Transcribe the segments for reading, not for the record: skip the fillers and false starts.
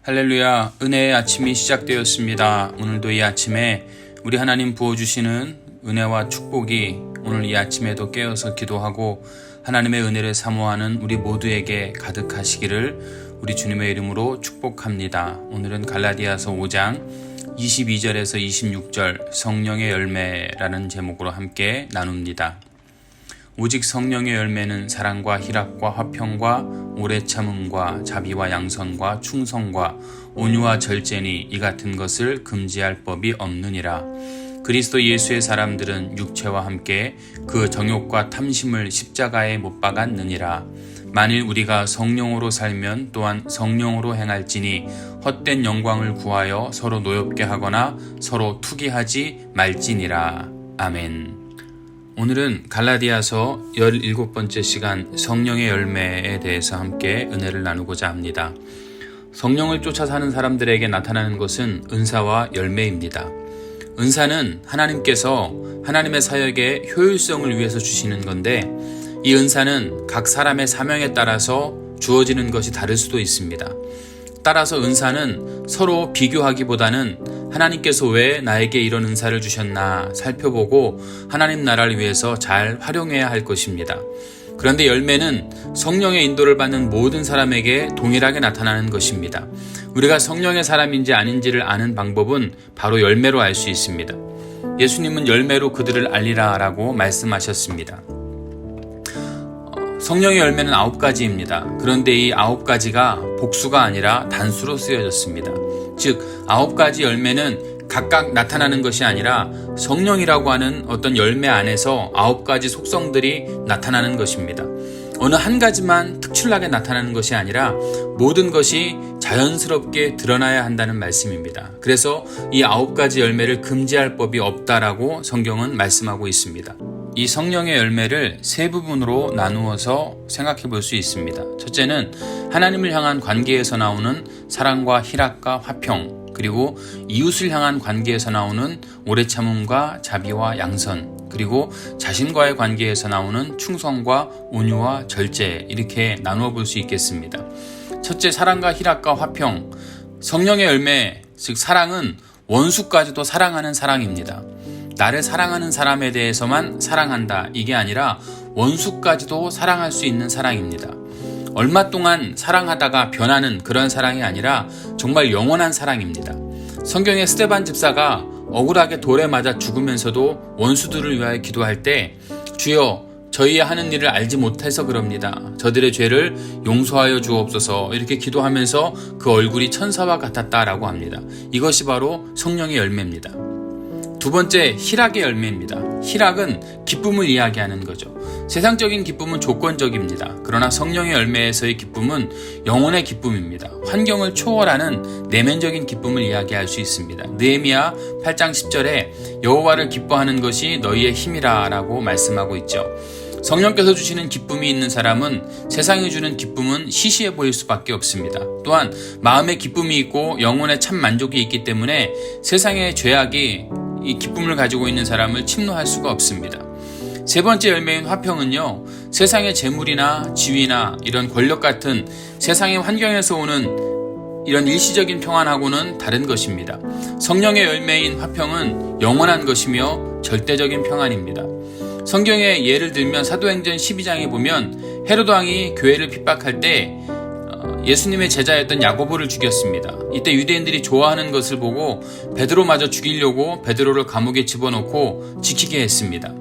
할렐루야, 은혜의 아침이 시작되었습니다. 오늘도 이 아침에 우리 하나님 부어주시는 은혜와 축복이 오늘 이 아침에도 깨어서 기도하고 하나님의 은혜를 사모하는 우리 모두에게 가득하시기를 우리 주님의 이름으로 축복합니다. 오늘은 갈라디아서 5장 22절에서 26절 성령의 열매라는 제목으로 함께 나눕니다. 오직 성령의 열매는 사랑과 희락과 화평과 오래 참음과 자비와 양선과 충성과 온유와 절제니 이 같은 것을 금지할 법이 없느니라. 그리스도 예수의 사람들은 육체와 함께 그 정욕과 탐심을 십자가에 못 박았느니라. 만일 우리가 성령으로 살면 또한 성령으로 행할지니 헛된 영광을 구하여 서로 노엽게 하거나 서로 투기하지 말지니라. 아멘. 오늘은 갈라디아서 17번째 시간 성령의 열매에 대해서 함께 은혜를 나누고자 합니다. 성령을 쫓아 사는 사람들에게 나타나는 것은 은사와 열매입니다. 은사는 하나님께서 하나님의 사역의 효율성을 위해서 주시는 건데 이 은사는 각 사람의 사명에 따라서 주어지는 것이 다를 수도 있습니다. 따라서 은사는 서로 비교하기보다는 하나님께서 왜 나에게 이런 은사를 주셨나 살펴보고 하나님 나라를 위해서 잘 활용해야 할 것입니다. 그런데 열매는 성령의 인도를 받는 모든 사람에게 동일하게 나타나는 것입니다. 우리가 성령의 사람인지 아닌지를 아는 방법은 바로 열매로 알 수 있습니다. 예수님은 열매로 그들을 알리라 라고 말씀하셨습니다. 성령의 열매는 9가지입니다. 그런데 이 9가지가 복수가 아니라 단수로 쓰여졌습니다. 즉 9가지 열매는 각각 나타나는 것이 아니라 성령이라고 하는 어떤 열매 안에서 9가지 속성들이 나타나는 것입니다. 어느 한 가지만 특출나게 나타나는 것이 아니라 모든 것이 자연스럽게 드러나야 한다는 말씀입니다. 그래서 이 9가지 열매를 금지할 법이 없다라고 성경은 말씀하고 있습니다. 이 성령의 열매를 세 부분으로 나누어서 생각해 볼 수 있습니다. 첫째는 하나님을 향한 관계에서 나오는 사랑과 희락과 화평, 그리고 이웃을 향한 관계에서 나오는 오래 참음과 자비와 양선, 그리고 자신과의 관계에서 나오는 충성과 온유와 절제, 이렇게 나누어 볼 수 있겠습니다. 첫째, 사랑과 희락과 화평. 성령의 열매, 즉 사랑은 원수까지도 사랑하는 사랑입니다. 나를 사랑하는 사람에 대해서만 사랑한다, 이게 아니라 원수까지도 사랑할 수 있는 사랑입니다. 얼마 동안 사랑하다가 변하는 그런 사랑이 아니라 정말 영원한 사랑입니다. 성경의 스데반 집사가 억울하게 돌에 맞아 죽으면서도 원수들을 위하여 기도할 때 주여 저희의 하는 일을 알지 못해서 그럽니다. 저들의 죄를 용서하여 주옵소서, 이렇게 기도하면서 그 얼굴이 천사와 같았다라고 합니다. 이것이 바로 성령의 열매입니다. 두 번째, 희락의 열매입니다. 희락은 기쁨을 이야기하는 거죠. 세상적인 기쁨은 조건적입니다. 그러나 성령의 열매에서의 기쁨은 영혼의 기쁨입니다. 환경을 초월하는 내면적인 기쁨을 이야기할 수 있습니다. 느헤미야 8장 10절에 여호와를 기뻐하는 것이 너희의 힘이라 라고 말씀하고 있죠. 성령께서 주시는 기쁨이 있는 사람은 세상이 주는 기쁨은 시시해 보일 수밖에 없습니다. 또한 마음의 기쁨이 있고 영혼의 참 만족이 있기 때문에 세상의 죄악이 이 기쁨을 가지고 있는 사람을 침노할 수가 없습니다. 세 번째 열매인 화평은요, 세상의 재물이나 지위나 이런 권력 같은 세상의 환경에서 오는 이런 일시적인 평안하고는 다른 것입니다. 성령의 열매인 화평은 영원한 것이며 절대적인 평안입니다. 성경에 예를 들면 사도행전 12장에 보면 헤로드 왕이 교회를 핍박할 때 예수님의 제자였던 야고보를 죽였습니다. 이때 유대인들이 좋아하는 것을 보고 베드로마저 죽이려고 베드로를 감옥에 집어넣고 지키게 했습니다.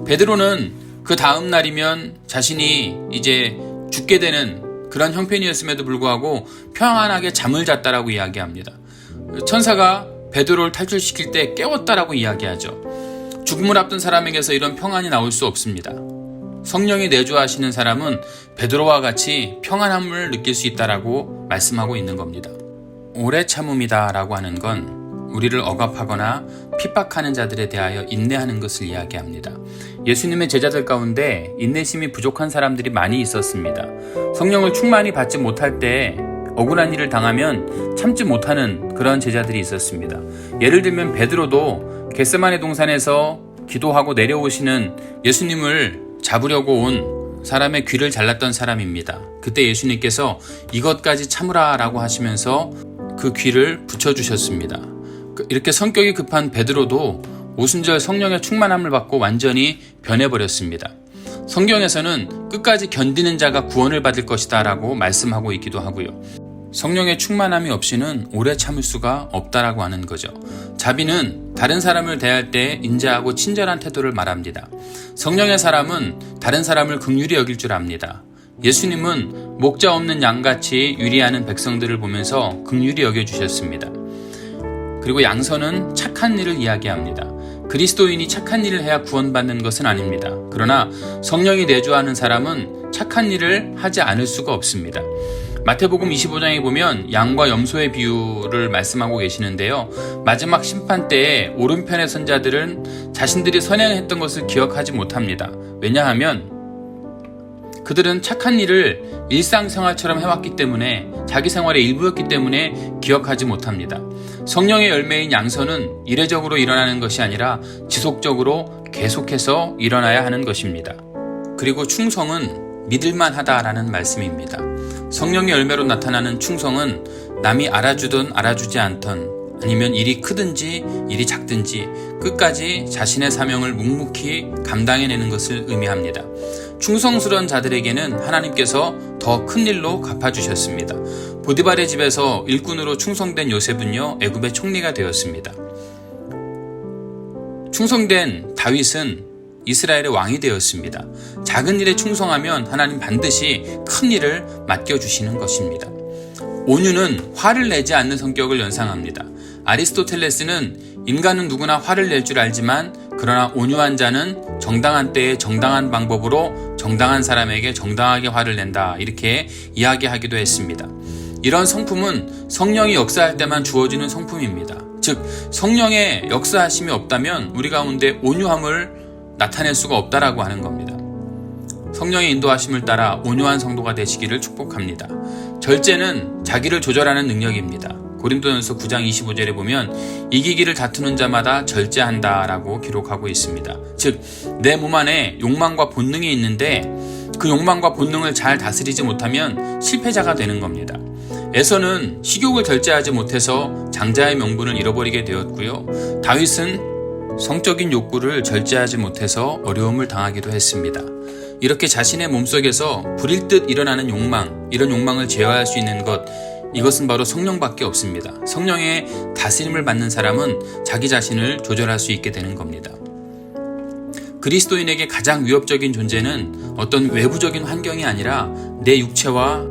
베드로는 그 다음 날이면 자신이 이제 죽게 되는 그런 형편이었음에도 불구하고 평안하게 잠을 잤다라고 이야기합니다. 천사가 베드로를 탈출시킬 때 깨웠다라고 이야기하죠. 죽음을 앞둔 사람에게서 이런 평안이 나올 수 없습니다. 성령이 내주하시는 사람은 베드로와 같이 평안함을 느낄 수 있다라고 말씀하고 있는 겁니다. 오래 참음이다라고 하는 건 우리를 억압하거나 핍박하는 자들에 대하여 인내하는 것을 이야기합니다. 예수님의 제자들 가운데 인내심이 부족한 사람들이 많이 있었습니다. 성령을 충만히 받지 못할 때 억울한 일을 당하면 참지 못하는 그런 제자들이 있었습니다. 예를 들면 베드로도 겟세마네 동산에서 기도하고 내려오시는 예수님을 잡으려고 온 사람의 귀를 잘랐던 사람입니다. 그때 예수님께서 이것까지 참으라 라고 하시면서 그 귀를 붙여주셨습니다. 이렇게 성격이 급한 베드로도 오순절 성령의 충만함을 받고 완전히 변해버렸습니다. 성경에서는 끝까지 견디는 자가 구원을 받을 것이다 라고 말씀하고 있기도 하고요. 성령의 충만함이 없이는 오래 참을 수가 없다라고 하는 거죠. 자비는 다른 사람을 대할 때 인자하고 친절한 태도를 말합니다. 성령의 사람은 다른 사람을 긍휼히 여길 줄 압니다. 예수님은 목자 없는 양같이 유리하는 백성들을 보면서 긍휼히 여겨주셨습니다. 그리고 양서는 착한 일을 이야기합니다. 그리스도인이 착한 일을 해야 구원받는 것은 아닙니다. 그러나 성령이 내주하는 사람은 착한 일을 하지 않을 수가 없습니다. 마태복음 25장에 보면 양과 염소의 비유를 말씀하고 계시는데요. 마지막 심판 때에 오른편의 선자들은 자신들이 선행했던 것을 기억하지 못합니다. 왜냐하면 그들은 착한 일을 일상생활처럼 해왔기 때문에 자기 생활의 일부였기 때문에 기억하지 못합니다. 성령의 열매인 양서는 이례적으로 일어나는 것이 아니라 지속적으로 계속해서 일어나야 하는 것입니다. 그리고 충성은 믿을만하다라는 말씀입니다. 성령의 열매로 나타나는 충성은 남이 알아주든 알아주지 않던 아니면 일이 크든지 일이 작든지 끝까지 자신의 사명을 묵묵히 감당해내는 것을 의미합니다. 충성스러운 자들에게는 하나님께서 더 큰 일로 갚아주셨습니다. 보디발의 집에서 일꾼으로 충성된 요셉은요, 애굽의 총리가 되었습니다. 충성된 다윗은 이스라엘의 왕이 되었습니다. 작은 일에 충성하면 하나님 반드시 큰 일을 맡겨주시는 것입니다. 온유는 화를 내지 않는 성격을 연상합니다. 아리스토텔레스는 인간은 누구나 화를 낼 줄 알지만 그러나 온유한 자는 정당한 때에 정당한 방법으로 정당한 사람에게 정당하게 화를 낸다, 이렇게 이야기하기도 했습니다. 이런 성품은 성령이 역사할 때만 주어지는 성품입니다. 즉 성령의 역사하심이 없다면 우리 가운데 온유함을 나타낼 수가 없다라고 하는 겁니다. 성령의 인도하심을 따라 온유한 성도가 되시기를 축복합니다. 절제는 자기를 조절하는 능력입니다. 고린도전서 9장 25절에 보면 이기기를 다투는 자마다 절제한다라고 기록하고 있습니다. 즉 내 몸 안에 욕망과 본능이 있는데 그 욕망과 본능을 잘 다스리지 못하면 실패자가 되는 겁니다. 에서는 식욕을 절제하지 못해서 장자의 명분을 잃어버리게 되었고요. 다윗은 성적인 욕구를 절제하지 못해서 어려움을 당하기도 했습니다. 이렇게 자신의 몸속에서 불일 듯 일어나는 욕망, 이런 욕망을 제어할 수 있는 것, 이것은 바로 성령밖에 없습니다. 성령의 다스림을 받는 사람은 자기 자신을 조절할 수 있게 되는 겁니다. 그리스도인에게 가장 위협적인 존재는 어떤 외부적인 환경이 아니라 내 육체와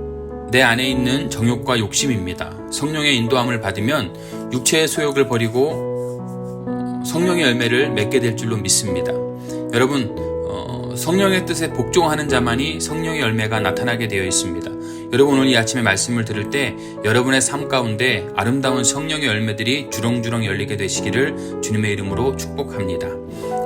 내 안에 있는 정욕과 욕심입니다. 성령의 인도함을 받으면 육체의 소욕을 버리고 성령의 열매를 맺게 될 줄로 믿습니다. 여러분, 성령의 뜻에 복종하는 자만이 성령의 열매가 나타나게 되어 있습니다. 여러분, 오늘 이 아침에 말씀을 들을 때 여러분의 삶 가운데 아름다운 성령의 열매들이 주렁주렁 열리게 되시기를 주님의 이름으로 축복합니다.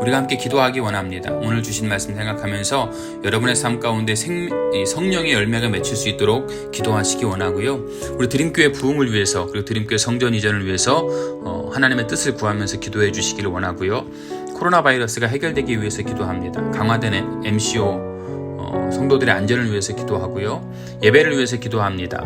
우리가 함께 기도하기 원합니다. 오늘 주신 말씀 생각하면서 여러분의 삶 가운데 성령의 열매가 맺힐 수 있도록 기도하시기 원하고요. 우리 드림교회 부흥을 위해서, 그리고 드림교회 성전 이전을 위해서 하나님의 뜻을 구하면서 기도해 주시기를 원하고요. 코로나 바이러스가 해결되기 위해서 기도합니다. 강화된 MCO 성도들의 안전을 위해서 기도하고요. 예배를 위해서 기도합니다.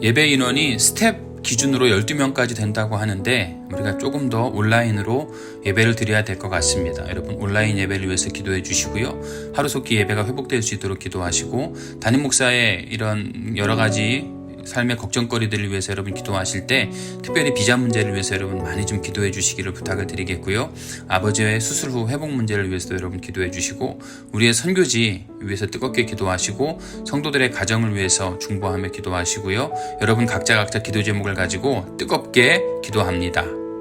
예배 인원이 스텝 기준으로 12명까지 된다고 하는데 우리가 조금 더 온라인으로 예배를 드려야 될 것 같습니다. 여러분, 온라인 예배를 위해서 기도해 주시고요. 하루속히 예배가 회복될 수 있도록 기도하시고, 담임 목사의 이런 여러 가지 삶의 걱정거리들을 위해서 여러분 기도하실 때 특별히 비자 문제를 위해서 여러분 많이 좀 기도해 주시기를 부탁을 드리겠고요. 아버지의 수술 후 회복 문제를 위해서도 여러분 기도해 주시고, 우리의 선교지 위해서 뜨겁게 기도하시고, 성도들의 가정을 위해서 중보하며 기도하시고요. 여러분 각자 기도 제목을 가지고 뜨겁게 기도합니다.